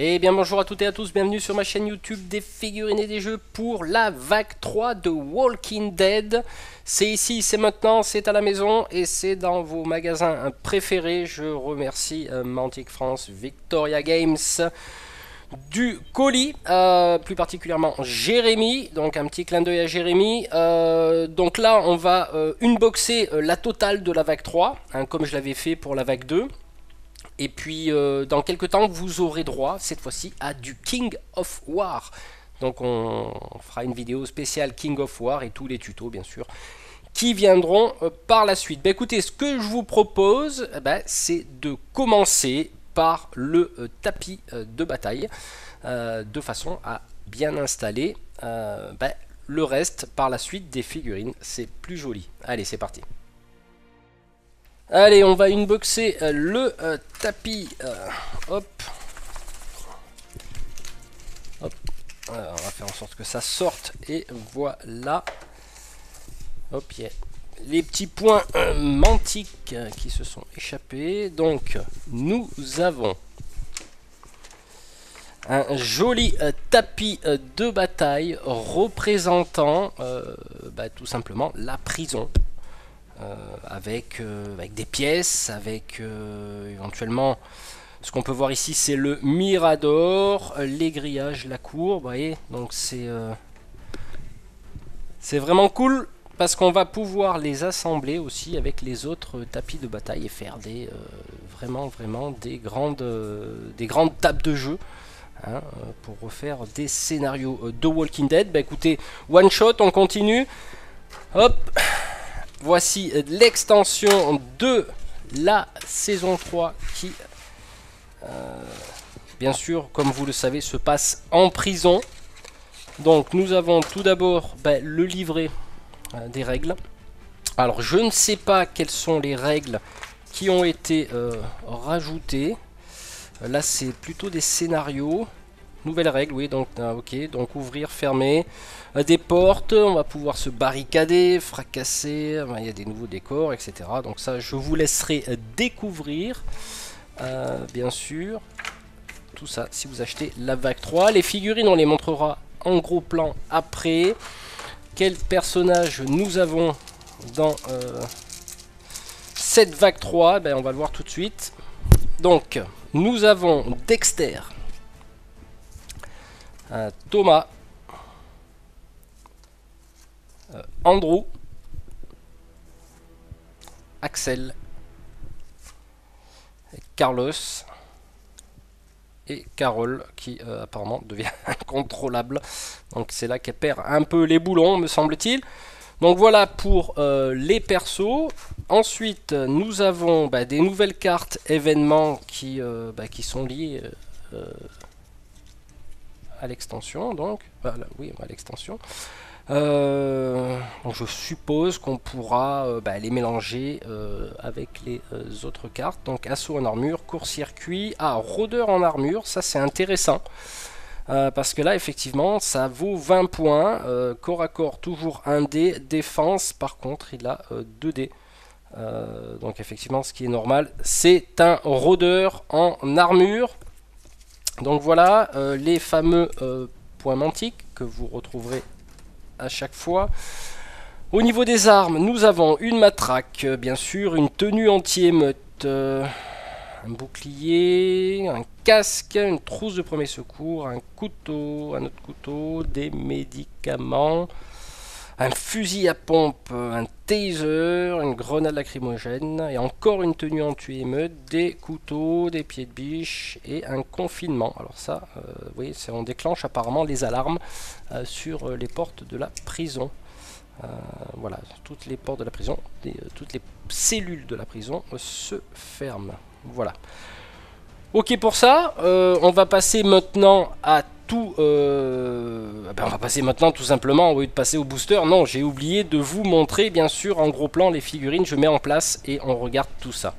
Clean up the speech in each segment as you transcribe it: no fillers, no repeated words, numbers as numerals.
Eh bien bonjour à toutes et à tous, bienvenue sur ma chaîne YouTube des figurines et des jeux pour la vague 3 de Walking Dead. C'est ici, c'est maintenant, c'est à la maison et c'est dans vos magasins préférés. Je remercie Mantic France, Victoria Games du colis, plus particulièrement Jérémy, donc un petit clin d'œil à Jérémy. Donc là on va unboxer la totale de la vague 3, hein, comme je l'avais fait pour la vague 2. Et puis dans quelques temps vous aurez droit cette fois-ci à du King of War. Donc on fera une vidéo spéciale King of War et tous les tutos bien sûr qui viendront par la suite. Bah, écoutez, ce que je vous propose, c'est de commencer par le tapis de bataille de façon à bien installer le reste par la suite des figurines. C'est plus joli. Allez, c'est parti. Allez, on va unboxer le tapis. Hop. Hop. Alors, on va faire en sorte que ça sorte. Et voilà. Hop, il y a les petits points mantiques qui se sont échappés. Donc, nous avons un joli tapis de bataille représentant tout simplement la prison. Avec des pièces, avec éventuellement ce qu'on peut voir ici, c'est le mirador, les grillages, la cour, vous voyez, donc c'est vraiment cool parce qu'on va pouvoir les assembler aussi avec les autres tapis de bataille et faire des vraiment des grandes tables de jeu, hein, pour refaire des scénarios de Walking Dead. Bah écoutez, one shot, on continue, hop. Voici l'extension de la saison 3 qui, bien sûr, comme vous le savez, se passe en prison. Donc nous avons tout d'abord le livret des règles. Alors je ne sais pas quelles sont les règles qui ont été rajoutées. Là c'est plutôt des scénarios. Nouvelles règles, oui, donc ok, donc ouvrir, fermer, des portes, on va pouvoir se barricader, fracasser, il y a des nouveaux décors, etc. Donc ça, je vous laisserai découvrir, bien sûr, tout ça, si vous achetez la vague 3. Les figurines, on les montrera en gros plan après. Quels personnages nous avons dans cette vague 3, on va le voir tout de suite. Donc, nous avons Dexter, Thomas, Andrew, Axel, Carlos et Carole qui apparemment devient incontrôlable. Donc c'est là qu'elle perd un peu les boulons, me semble-t-il. Donc voilà pour les persos. Ensuite nous avons des nouvelles cartes événements qui sont liées à l'extension, donc voilà, oui, à l'extension. Donc je suppose qu'on pourra les mélanger avec les autres cartes. Donc assaut en armure, court-circuit, rôdeur en armure, ça c'est intéressant. Parce que là effectivement ça vaut 20 points, corps à corps toujours 1 dé, défense par contre il a 2 dés. Donc effectivement ce qui est normal, c'est un rôdeur en armure. Donc voilà les fameux points mantiques que vous retrouverez à chaque fois. Au niveau des armes, nous avons une matraque, bien sûr, une tenue anti-émeute, un bouclier, un casque, une trousse de premier secours, un couteau, un autre couteau, des médicaments, un fusil à pompe, un taser, une grenade lacrymogène et encore une tenue anti-émeute, des couteaux, des pieds de biche et un confinement. Alors ça, oui, on déclenche apparemment les alarmes sur les portes de la prison. Voilà, toutes les portes de la prison, toutes les cellules de la prison se ferment. Voilà. Ok pour ça, on va passer maintenant à tout. On va passer maintenant tout simplement, au lieu de passer au booster. Non, j'ai oublié de vous montrer bien sûr en gros plan les figurines. Je mets en place et on regarde tout ça.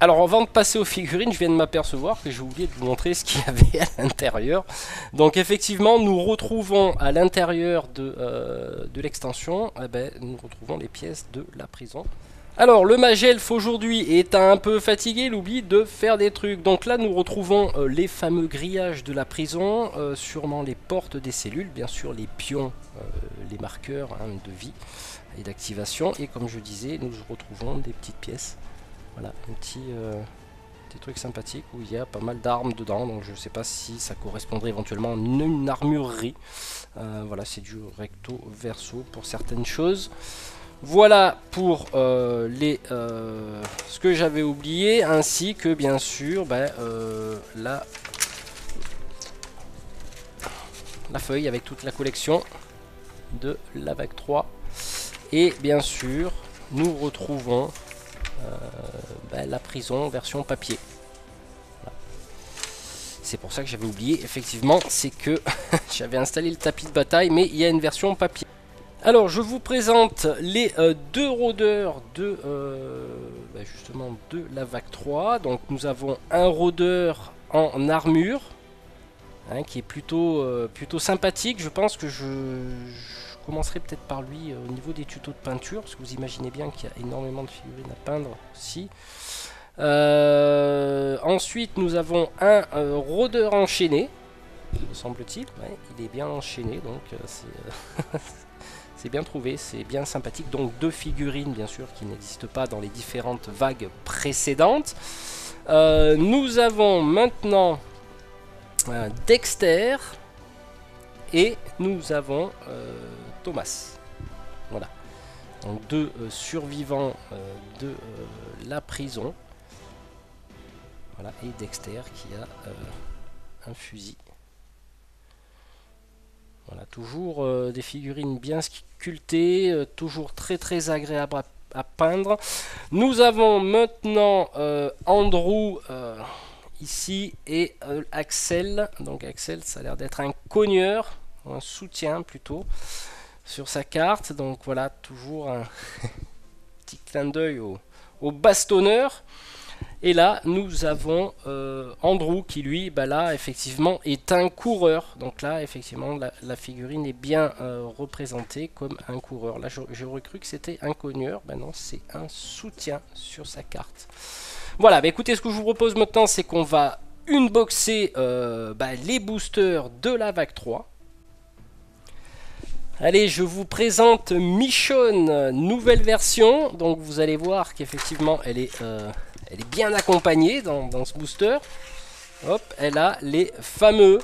Alors avant de passer aux figurines, je viens de m'apercevoir que j'ai oublié de vous montrer ce qu'il y avait à l'intérieur. Donc effectivement, nous retrouvons à l'intérieur de l'extension, nous retrouvons les pièces de la prison. Alors le Magelf aujourd'hui est un peu fatigué, il oublie de faire des trucs. Donc là nous retrouvons les fameux grillages de la prison, sûrement les portes des cellules, bien sûr les pions, les marqueurs hein, de vie et d'activation. Et comme je disais, nous retrouvons des petites pièces. Voilà, un petit truc sympathique où il y a pas mal d'armes dedans. Donc je ne sais pas si ça correspondrait éventuellement à une armurerie. Voilà, c'est du recto verso pour certaines choses. Voilà pour ce que j'avais oublié, ainsi que bien sûr la feuille avec toute la collection de la vague 3. Et bien sûr, nous retrouvons la prison version papier. Voilà. C'est pour ça que j'avais oublié, effectivement, c'est que j'avais installé le tapis de bataille, mais il y a une version papier. Alors je vous présente les deux rôdeurs de justement de la vague 3. Donc nous avons un rôdeur en armure hein, qui est plutôt sympathique. Je pense que je commencerai peut-être par lui au niveau des tutos de peinture, parce que vous imaginez bien qu'il y a énormément de figurines à peindre aussi. Ensuite nous avons un rôdeur enchaîné, me semble-t-il. Ouais, il est bien enchaîné, donc c'est... C'est bien trouvé, c'est bien sympathique. Donc deux figurines bien sûr qui n'existent pas dans les différentes vagues précédentes. Nous avons maintenant Dexter et nous avons Thomas. Voilà. Donc deux survivants de la prison. Voilà, et Dexter qui a un fusil. Voilà, toujours des figurines bien sculptées, toujours très agréable à peindre. Nous avons maintenant Andrew ici et Axel. Donc Axel, ça a l'air d'être un cogneur, un soutien plutôt, sur sa carte. Donc voilà, toujours un petit clin d'œil au bastonneur. Et là, nous avons Andrew qui, lui, là, effectivement, est un coureur. Donc là, effectivement, la figurine est bien représentée comme un coureur. Là, j'aurais cru que c'était un cogneur. Ben non, c'est un soutien sur sa carte. Voilà, écoutez, ce que je vous propose maintenant, c'est qu'on va unboxer les boosters de la vague 3. Allez, je vous présente Michonne, nouvelle version. Donc vous allez voir qu'effectivement, elle est bien accompagnée dans ce booster. Hop, elle a les fameux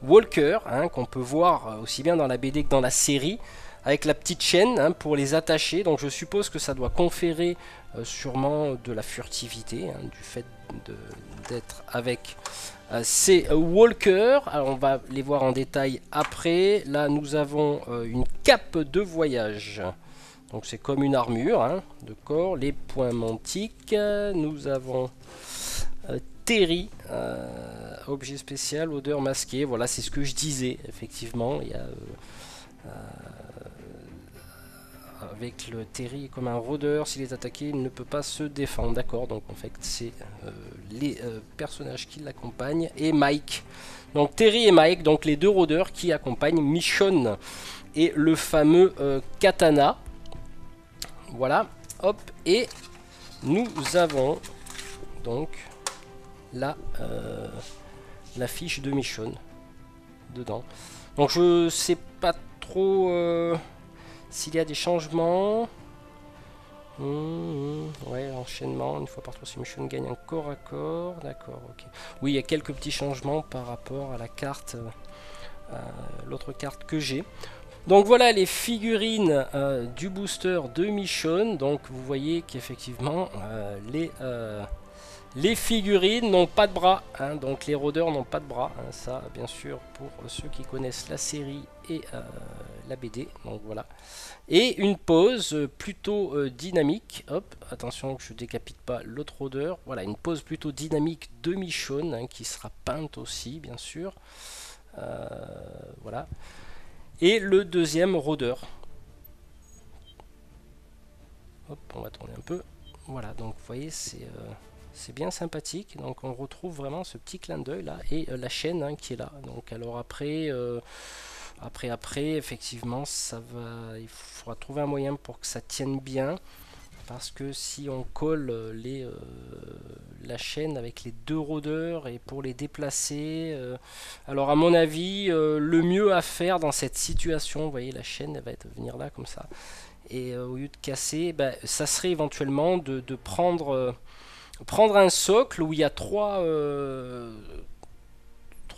walkers hein, qu'on peut voir aussi bien dans la BD que dans la série, avec la petite chaîne hein, pour les attacher. Donc je suppose que ça doit conférer sûrement de la furtivité hein, du fait d'être avec ces walkers. Alors on va les voir en détail après. Là nous avons une cape de voyage. Donc c'est comme une armure hein, de corps. Les points mantiques. Nous avons Terry, objet spécial, odeur masquée. Voilà, c'est ce que je disais. Effectivement, il y a avec le Terry comme un rôdeur, s'il est attaqué, il ne peut pas se défendre. D'accord, donc en fait c'est les personnages qui l'accompagnent et Mike. Donc Terry et Mike, donc les deux rôdeurs qui accompagnent Michonne et le fameux katana. Voilà, hop, et nous avons donc la fiche de Michonne dedans. Donc je sais pas trop s'il y a des changements. Ouais, enchaînement, une fois par tour si Michonne gagne un corps à corps. D'accord, ok. Oui, il y a quelques petits changements par rapport à la carte, l'autre carte que j'ai. Donc voilà les figurines du booster de Michonne. Donc vous voyez qu'effectivement les figurines n'ont pas de bras, hein, donc les rôdeurs n'ont pas de bras, hein, ça bien sûr pour ceux qui connaissent la série et la BD, donc voilà. Et une pose plutôt dynamique, hop, attention que je décapite pas l'autre rôdeur, voilà une pose plutôt dynamique de Michonne, hein, qui sera peinte aussi bien sûr, voilà. Et le deuxième rôdeur. Hop, on va tourner un peu. Voilà, donc vous voyez, c'est bien sympathique. Donc on retrouve vraiment ce petit clin d'œil là et la chaîne hein, qui est là. Donc alors après, effectivement, ça va, il faudra trouver un moyen pour que ça tienne bien. parce que si on colle la chaîne avec les deux rôdeurs et pour les déplacer, alors à mon avis, le mieux à faire dans cette situation, vous voyez la chaîne elle va venir là comme ça, et au lieu de casser, bah, ça serait éventuellement de prendre, prendre un socle où il y a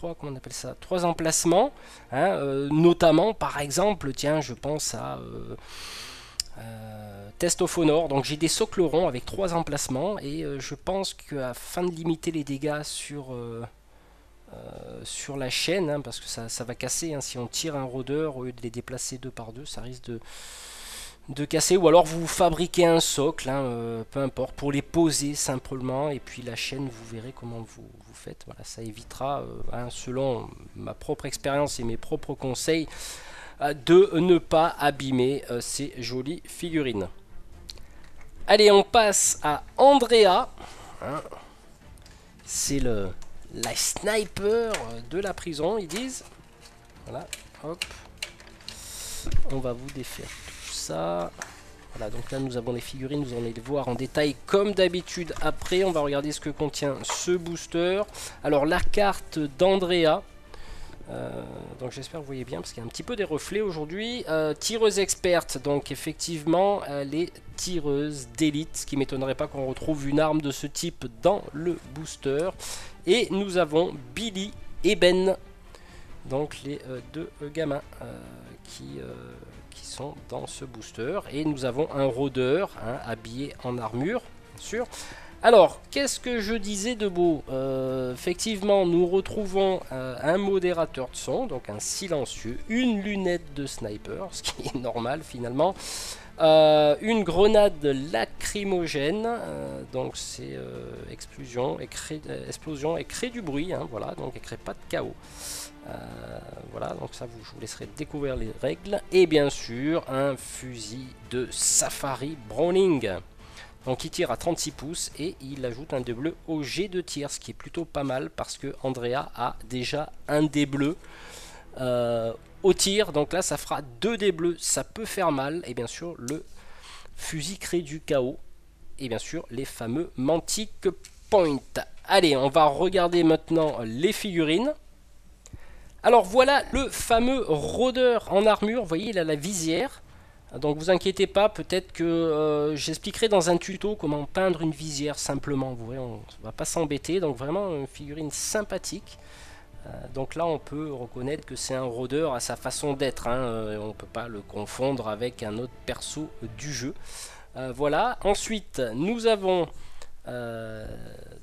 comment on appelle ça, trois emplacements, hein, notamment par exemple, tiens, je pense à Test of Honor. Donc j'ai des socles ronds avec trois emplacements et je pense qu'afin de limiter les dégâts sur la chaîne, hein, parce que ça va casser, hein, si on tire un rôdeur au lieu de les déplacer deux par deux, ça risque de casser, ou alors vous fabriquez un socle, hein, peu importe, pour les poser simplement, et puis la chaîne, vous verrez comment vous faites. Voilà, ça évitera, hein, selon ma propre expérience et mes propres conseils, de ne pas abîmer ces jolies figurines. Allez, on passe à Andrea. Hein, c'est la sniper de la prison, ils disent. Voilà, hop. On va vous défaire tout ça. Voilà, donc là nous avons les figurines, vous allez les voir en détail comme d'habitude après. On va regarder ce que contient ce booster. Alors la carte d'Andrea. Donc j'espère que vous voyez bien parce qu'il y a un petit peu des reflets aujourd'hui. Tireuse experte, donc effectivement les tireuses d'élite, ce qui m'étonnerait pas qu'on retrouve une arme de ce type dans le booster. Et nous avons Billy et Ben, donc les deux gamins qui sont dans ce booster. Et nous avons un rôdeur, hein, habillé en armure, bien sûr. Alors, qu'est-ce que je disais de beau? Effectivement, nous retrouvons un modérateur de son, donc un silencieux, une lunette de sniper, ce qui est normal finalement, une grenade lacrymogène, donc c'est explosion et crée du bruit, hein, voilà, donc elle crée pas de chaos. Voilà, donc ça je vous laisserai découvrir les règles. Et bien sûr, un fusil de Safari Browning. Donc il tire à 36 pouces et il ajoute un dé bleu au jet de tir, ce qui est plutôt pas mal parce que Andrea a déjà un dé bleu au tir. Donc là ça fera 2 dés bleus, ça peut faire mal. Et bien sûr le fusil crée du chaos. Et bien sûr les fameux Mantic Point. Allez, on va regarder maintenant les figurines. Alors voilà le fameux rôdeur en armure, vous voyez il a la visière. Donc vous inquiétez pas, peut-être que j'expliquerai dans un tuto comment peindre une visière simplement. Vous voyez, on ne va pas s'embêter. Donc vraiment une figurine sympathique. Donc là on peut reconnaître que c'est un rôdeur à sa façon d'être, hein. On ne peut pas le confondre avec un autre perso du jeu. Voilà, ensuite nous avons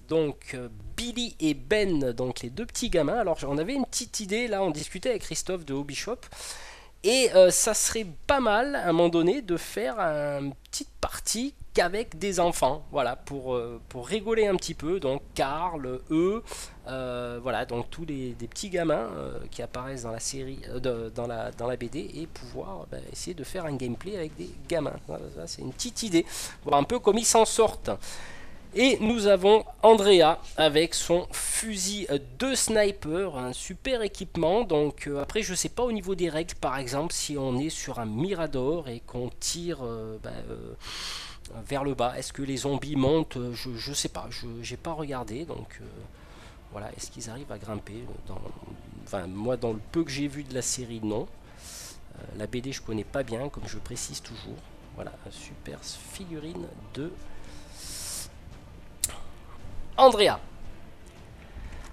donc Billy et Ben, donc les deux petits gamins. Alors on avait une petite idée, là on discutait avec Christophe de Hobby Shop. Et ça serait pas mal à un moment donné de faire une petite partie qu'avec des enfants, voilà, pour rigoler un petit peu. Donc Karl, voilà, donc tous des petits gamins qui apparaissent dans la série, dans la BD, et pouvoir essayer de faire un gameplay avec des gamins. Voilà, c'est une petite idée, voir un peu comme ils s'en sortent. Et nous avons Andrea avec son fusil de sniper, un super équipement. Donc après je sais pas au niveau des règles, par exemple si on est sur un Mirador et qu'on tire vers le bas, est-ce que les zombies montent? Je sais pas, j'ai pas regardé. Donc voilà, est-ce qu'ils arrivent à grimper enfin moi dans le peu que j'ai vu de la série non. La BD je connais pas bien comme je précise toujours. Voilà, un super figurine de Andrea.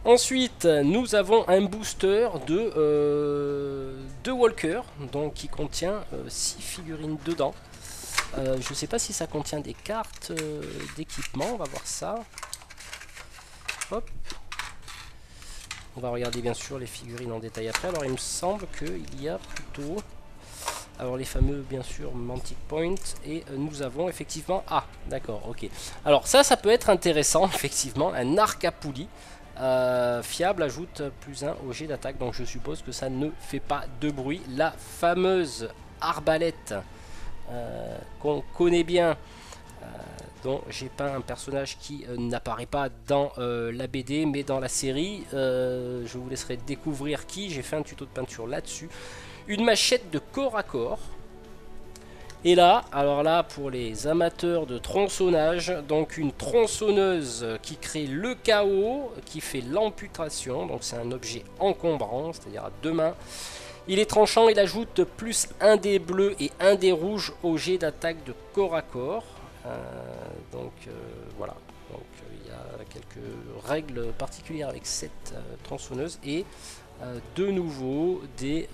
Ensuite, nous avons un booster de Walker, donc qui contient 6 figurines dedans. Je ne sais pas si ça contient des cartes d'équipement, on va voir ça. Hop. On va regarder bien sûr les figurines en détail après. Alors il me semble qu'il y a plutôt... Alors les fameux bien sûr Mantic Point, et nous avons effectivement... Ah d'accord, ok. Alors ça peut être intéressant effectivement, un arc à poulie fiable ajoute +1 au jet d'attaque, donc je suppose que ça ne fait pas de bruit. La fameuse arbalète qu'on connaît bien, dont j'ai peint un personnage qui n'apparaît pas dans la BD mais dans la série, je vous laisserai découvrir qui, j'ai fait un tuto de peinture là-dessus. Une machette de corps à corps, Et là, alors là, pour les amateurs de tronçonnage, donc une tronçonneuse qui crée le chaos, qui fait l'amputation, donc c'est un objet encombrant, c'est-à-dire à deux mains. Il est tranchant, il ajoute plus un des bleus et un des rouges au jet d'attaque de corps à corps. Voilà, donc il y a quelques règles particulières avec cette tronçonneuse et de nouveau des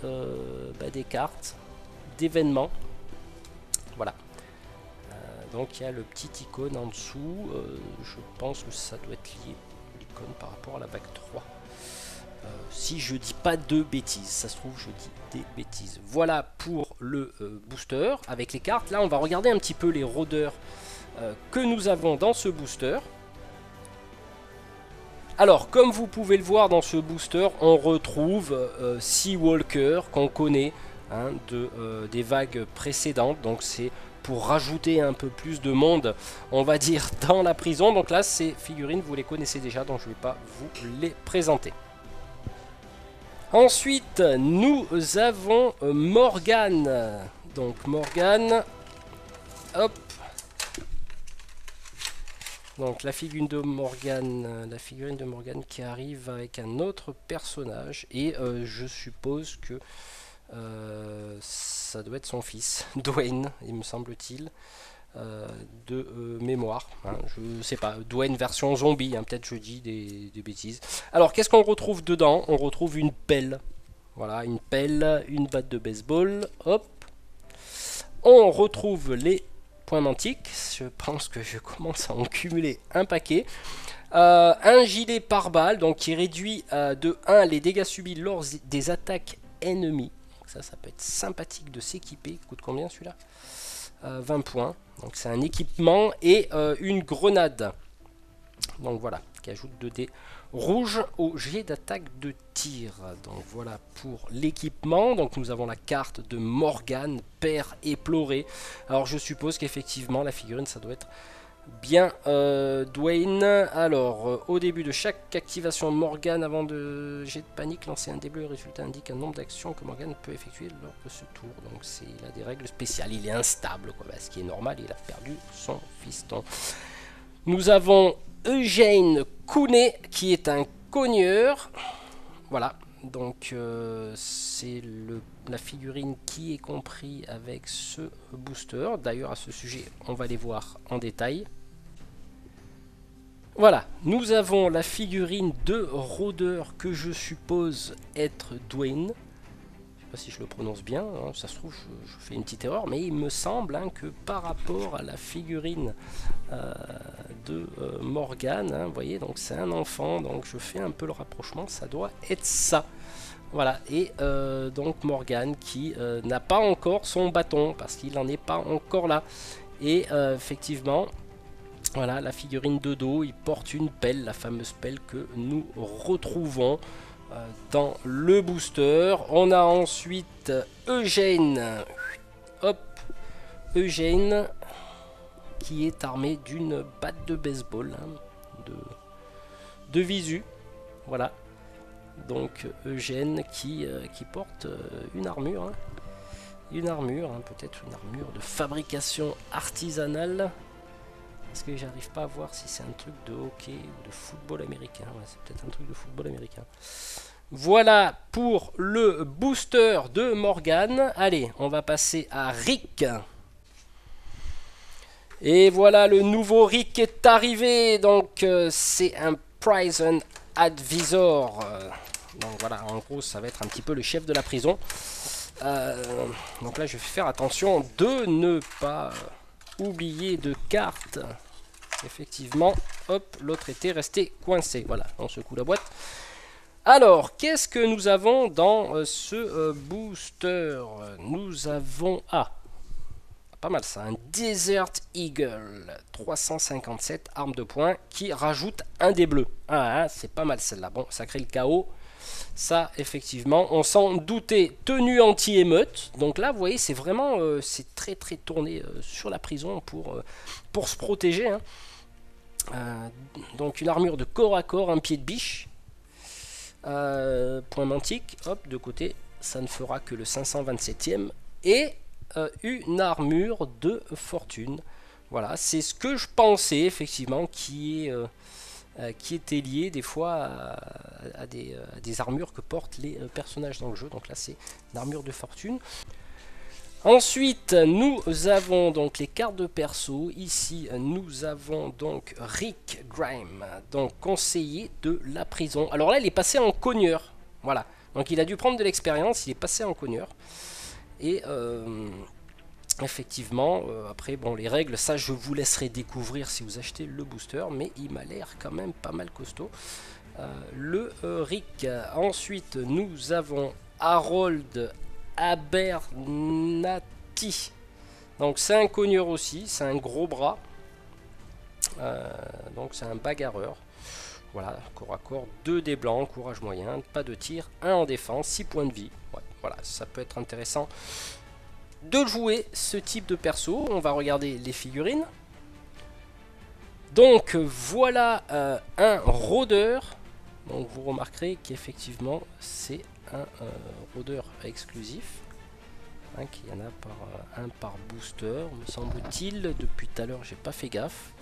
cartes d'événements. Voilà. Donc il y a le petit icône en dessous. Je pense que ça doit être lié, l'icône, par rapport à la vague 3. Si je dis pas de bêtises, ça se trouve je dis des bêtises. Voilà pour le booster avec les cartes. Là on va regarder un petit peu les rôdeurs que nous avons dans ce booster. Alors comme vous pouvez le voir dans ce booster, on retrouve Seawalker qu'on connaît hein, des vagues précédentes. Donc c'est pour rajouter un peu plus de monde, on va dire, dans la prison. Donc là ces figurines vous les connaissez déjà, donc je ne vais pas vous les présenter. Ensuite, nous avons Morgane. Donc Morgane, hop. Donc la figurine de Morgane, qui arrive avec un autre personnage et je suppose que ça doit être son fils, Dwayne, il me semble-t-il. De mémoire, hein, je sais pas, Dwayne version zombie, hein, peut-être je dis des bêtises. Alors qu'est-ce qu'on retrouve dedans? On retrouve une pelle, voilà, une pelle, une batte de baseball, hop. On retrouve les points mantiques, je pense que je commence à en cumuler un paquet. Un gilet pare-balles, donc qui réduit de 1 les dégâts subis lors des attaques ennemies. Donc ça peut être sympathique de s'équiper. Il coûte combien celui-là? 20 points. Donc c'est un équipement et une grenade. Donc voilà, qui ajoute 2 dés rouges au jet d'attaque de tir. Donc voilà pour l'équipement. Donc nous avons la carte de Morgane, père éploré. Alors je suppose qu'effectivement la figurine ça doit être bien Dwayne. Alors au début de chaque activation Morgane, avant de jet de panique, lancer un dé bleu. Le résultat indique un nombre d'actions que Morgane peut effectuer lors de ce tour. Donc il a des règles spéciales, il est instable quoi. Ce qui est normal, il a perdu son fiston. Nous avons Eugène Kounet qui est un cogneur. Voilà, donc c'est la figurine qui est compris avec ce booster. D'ailleurs à ce sujet on va les voir en détail. Voilà, nous avons la figurine de rôdeur que je suppose être Dwayne. Je sais pas si je le prononce bien, hein, ça se trouve je fais une petite erreur, mais il me semble hein, que par rapport à la figurine de Morgane, hein, vous voyez, donc c'est un enfant, donc je fais un peu le rapprochement, ça doit être ça. Voilà, et donc Morgane qui n'a pas encore son bâton, parce qu'il n'en est pas encore là. Et effectivement... Voilà, la figurine de dos, il porte une pelle, la fameuse pelle que nous retrouvons dans le booster. On a ensuite Eugène, hop, Eugène, qui est armé d'une batte de baseball, hein, de visu, voilà. Donc Eugène qui porte une armure, hein. Une armure, hein, peut-être une armure de fabrication artisanale. Parce que j'arrive pas à voir si c'est un truc de hockey ou de football américain. Ouais, c'est peut-être un truc de football américain. Voilà pour le booster de Morgane. Allez, on va passer à Rick. Et voilà, le nouveau Rick est arrivé. Donc c'est un Prison Advisor. Donc voilà, en gros ça va être un petit peu le chef de la prison. Donc là je vais faire attention de ne pas oublier de carte. Effectivement, hop, l'autre était resté coincé. Voilà, on secoue la boîte. Alors, qu'est-ce que nous avons dans ce booster? Nous avons... Ah, pas mal ça, un Desert Eagle 357, arme de poing, qui rajoute un dé bleu. Ah, c'est pas mal celle-là. Bon, ça crée le chaos. Ça, effectivement, on s'en doutait. Tenue anti-émeute. Donc là, vous voyez, c'est vraiment... c'est très très tourné sur la prison pour se protéger. Hein. Donc une armure de corps à corps, un pied de biche. Point mantique, hop, de côté. Ça ne fera que le 527e. Et une armure de fortune. Voilà, c'est ce que je pensais effectivement qui était lié des fois à des armures que portent les personnages dans le jeu. Donc là c'est une armure de fortune. Ensuite nous avons donc les cartes de perso. Ici nous avons donc Rick Grimes, donc conseiller de la prison. Alors là il est passé en cogneur, voilà, donc il a dû prendre de l'expérience, il est passé en cogneur. Et effectivement, après, bon, les règles, ça je vous laisserai découvrir si vous achetez le booster, mais il m'a l'air quand même pas mal costaud. Le Rick. Ensuite, nous avons Harold Abernathy. Donc c'est un cogneur aussi, c'est un gros bras. Donc c'est un bagarreur. Voilà, corps à corps, 2 dés blancs, courage moyen, pas de tir, 1 en défense, 6 points de vie. Ouais, voilà, ça peut être intéressant de jouer ce type de perso. On va regarder les figurines. Donc voilà un rôdeur. Donc vous remarquerez qu'effectivement c'est un rôdeur exclusif. Hein, qu'il y en a un par booster, me semble-t-il. Depuis tout à l'heure j'ai pas fait gaffe.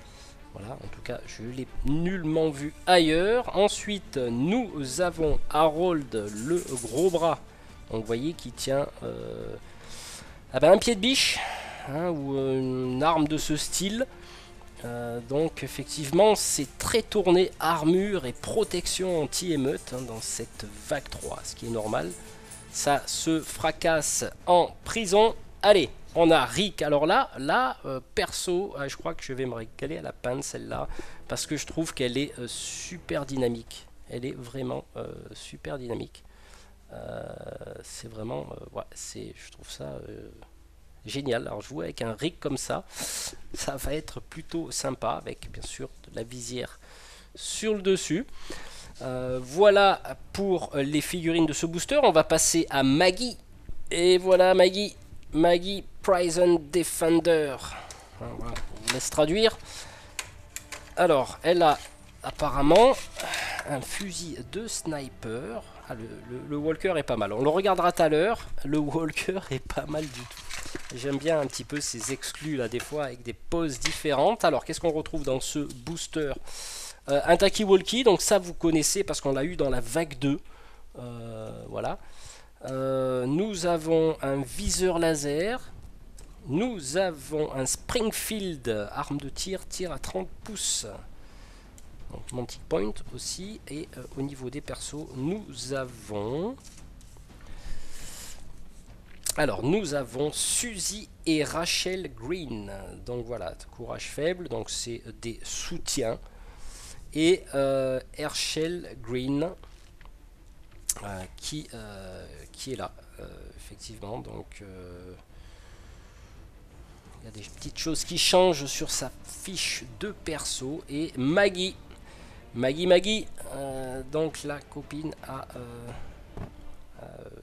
Voilà, en tout cas je l'ai nullement vu ailleurs. Ensuite nous avons Harold le gros bras. Donc vous voyez qui tient un pied de biche, hein, ou une arme de ce style. Donc effectivement c'est très tourné armure et protection anti-émeute, hein, dans cette vague 3, ce qui est normal. Ça se fracasse en prison. Allez, on a Rick. Alors là perso, je crois que je vais me régaler à la panne celle-là, parce que je trouve qu'elle est super dynamique. Elle est vraiment super dynamique. C'est vraiment, ouais, je trouve ça génial. Alors jouer avec un Rick comme ça va être plutôt sympa, avec bien sûr de la visière sur le dessus. Voilà pour les figurines de ce booster. On va passer à Maggie. Et voilà Maggie Prison Defender. Voilà, on vous laisse traduire. Alors elle a apparemment un fusil de sniper. Ah, le Walker est pas mal. On le regardera tout à l'heure. Le Walker est pas mal du tout. J'aime bien un petit peu ces exclus là, des fois avec des poses différentes. Alors qu'est-ce qu'on retrouve dans ce booster? Un Talkie-Walkie, donc ça vous connaissez parce qu'on l'a eu dans la vague 2. Voilà. Nous avons un viseur laser. Nous avons un Springfield, arme de tir à 30 pouces. Donc Mantic Point aussi. Et au niveau des persos, nous avons Suzy et Rachel Green. Donc voilà, courage faible, donc c'est des soutiens. Et Herschel Green qui est là, effectivement. Donc il y a des petites choses qui changent sur sa fiche de perso. Et Maggie, donc la copine à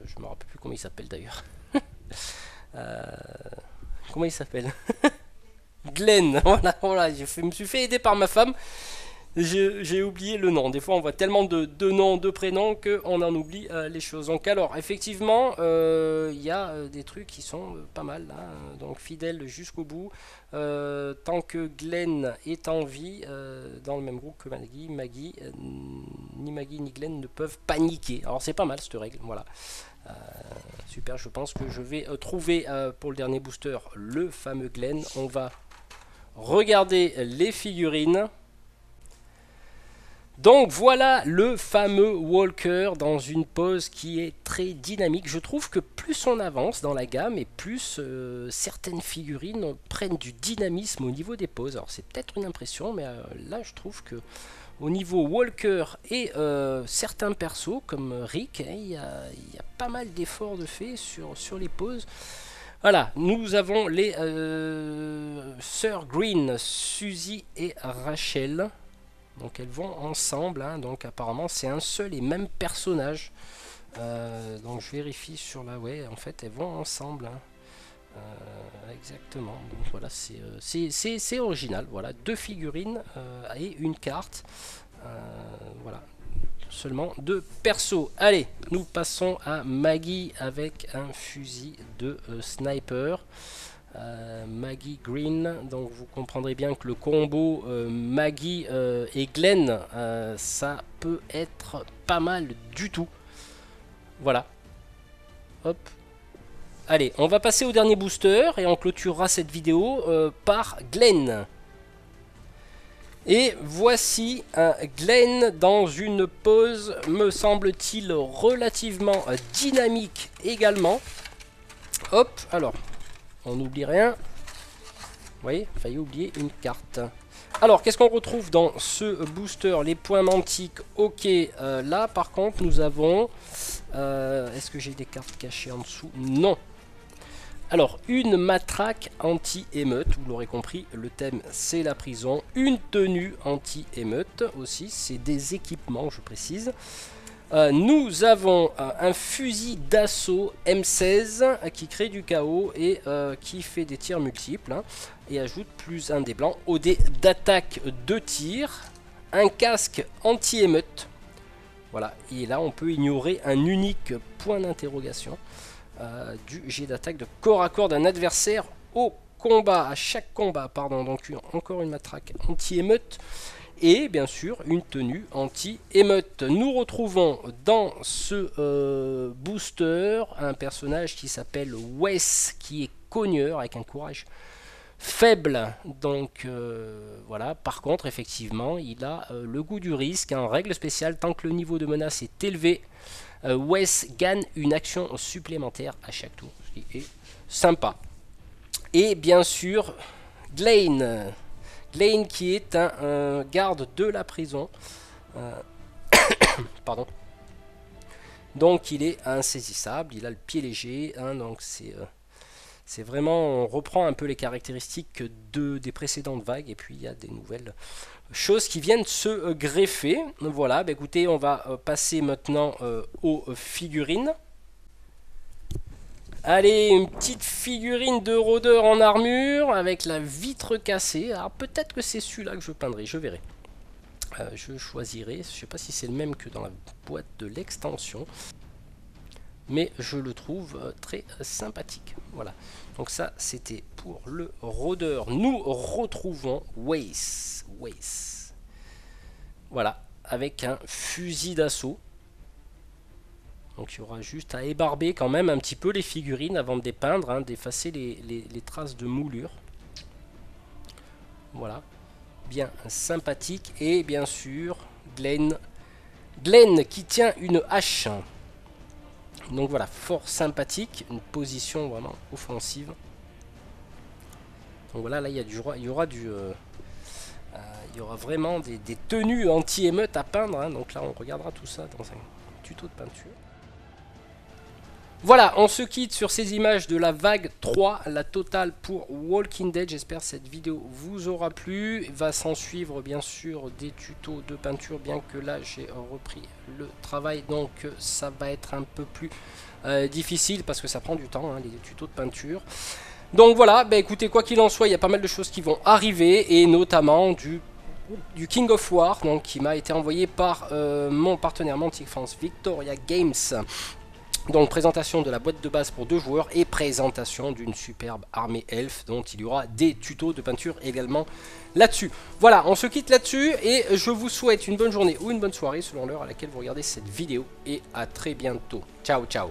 je me rappelle plus comment il s'appelle d'ailleurs. Comment il s'appelle? Glenn. Voilà, je me suis fait aider par ma femme. J'ai oublié le nom. Des fois on voit tellement de noms, de prénoms qu'on en oublie les choses. Donc alors effectivement il y a des trucs qui sont pas mal là, donc fidèle jusqu'au bout. Tant que Glenn est en vie, dans le même groupe que Maggie, ni Maggie ni Glenn ne peuvent paniquer. Alors c'est pas mal cette règle, voilà. Super, je pense que je vais trouver pour le dernier booster le fameux Glenn. On va regarder les figurines. Donc voilà le fameux Walker dans une pose qui est très dynamique. Je trouve que plus on avance dans la gamme et plus certaines figurines prennent du dynamisme au niveau des poses. Alors c'est peut-être une impression, mais là je trouve que au niveau Walker et certains persos comme Rick, il y a pas mal d'efforts de fait sur les poses. Voilà, nous avons les sœurs Green, Suzy et Rachel. Donc elles vont ensemble, hein, donc apparemment c'est un seul et même personnage. Donc je vérifie sur la ouais, en fait elles vont ensemble. Hein. Exactement, donc voilà, c'est original. Voilà, 2 figurines et une carte. Voilà, seulement de perso. Allez, nous passons à Maggie avec un fusil de sniper. Maggie Green, donc vous comprendrez bien que le combo Maggie et Glenn, ça peut être pas mal du tout. Voilà. Hop. Allez, on va passer au dernier booster et on clôturera cette vidéo par Glenn. Et voici un Glenn dans une pose, me semble-t-il, relativement dynamique également. Hop, alors, on n'oublie rien. Vous voyez, failli oublier une carte. Alors, qu'est-ce qu'on retrouve dans ce booster? Les points mantiques, ok. Là, par contre, nous avons... Est-ce que j'ai des cartes cachées en dessous? Non. Alors, une matraque anti-émeute, vous l'aurez compris, le thème c'est la prison. Une tenue anti-émeute aussi, c'est des équipements, je précise. Nous avons un fusil d'assaut M16 qui crée du chaos et qui fait des tirs multiples, hein, et ajoute plus un des blancs au dé d'attaque de tir. Un casque anti-émeute. Voilà, et là on peut ignorer un unique point d'interrogation. Du jet d'attaque de corps à corps d'un adversaire au combat, à chaque combat, pardon. Donc encore une matraque anti-émeute et bien sûr une tenue anti-émeute. Nous retrouvons dans ce booster un personnage qui s'appelle Wes, qui est cogneur avec un courage faible. Donc voilà, par contre effectivement il a le goût du risque, en règle spéciale, tant que le niveau de menace est élevé, Wes gagne une action supplémentaire à chaque tour, ce qui est sympa. Et bien sûr, Glenn. Glenn qui est un garde de la prison. Pardon. Donc il est insaisissable, il a le pied léger, hein, donc c'est vraiment, on reprend un peu les caractéristiques des précédentes vagues, et puis il y a des nouvelles choses qui viennent se greffer. Voilà, bah écoutez, on va passer maintenant aux figurines. Allez, une petite figurine de rôdeur en armure avec la vitre cassée. Alors peut-être que c'est celui-là que je peindrai, je verrai. Je choisirai, je ne sais pas si c'est le même que dans la boîte de l'extension, mais je le trouve très sympathique. Voilà, donc ça c'était pour le rôdeur. Nous retrouvons Wes. Voilà, avec un fusil d'assaut. Donc il y aura juste à ébarber quand même un petit peu les figurines avant de les peindre, hein, d'effacer les traces de moulure. Voilà, bien sympathique. Et bien sûr Glenn qui tient une hache. Donc voilà, fort sympathique, une position vraiment offensive. Donc voilà, là il y aura vraiment des tenues anti-émeute à peindre, hein. Donc là on regardera tout ça dans un tuto de peinture. Voilà, on se quitte sur ces images de la vague 3, la totale pour Walking Dead. J'espère que cette vidéo vous aura plu. Il va s'en suivre bien sûr des tutos de peinture, bien que là j'ai repris le travail, donc ça va être un peu plus difficile parce que ça prend du temps, hein, les tutos de peinture. Donc voilà, bah écoutez, quoi qu'il en soit, il y a pas mal de choses qui vont arriver, et notamment du King of War, donc, qui m'a été envoyé par mon partenaire Mantic France Victoria Games. Donc présentation de la boîte de base pour 2 joueurs et présentation d'une superbe armée elfe dont il y aura des tutos de peinture également là-dessus. Voilà, on se quitte là-dessus et je vous souhaite une bonne journée ou une bonne soirée selon l'heure à laquelle vous regardez cette vidéo, et à très bientôt. Ciao ciao.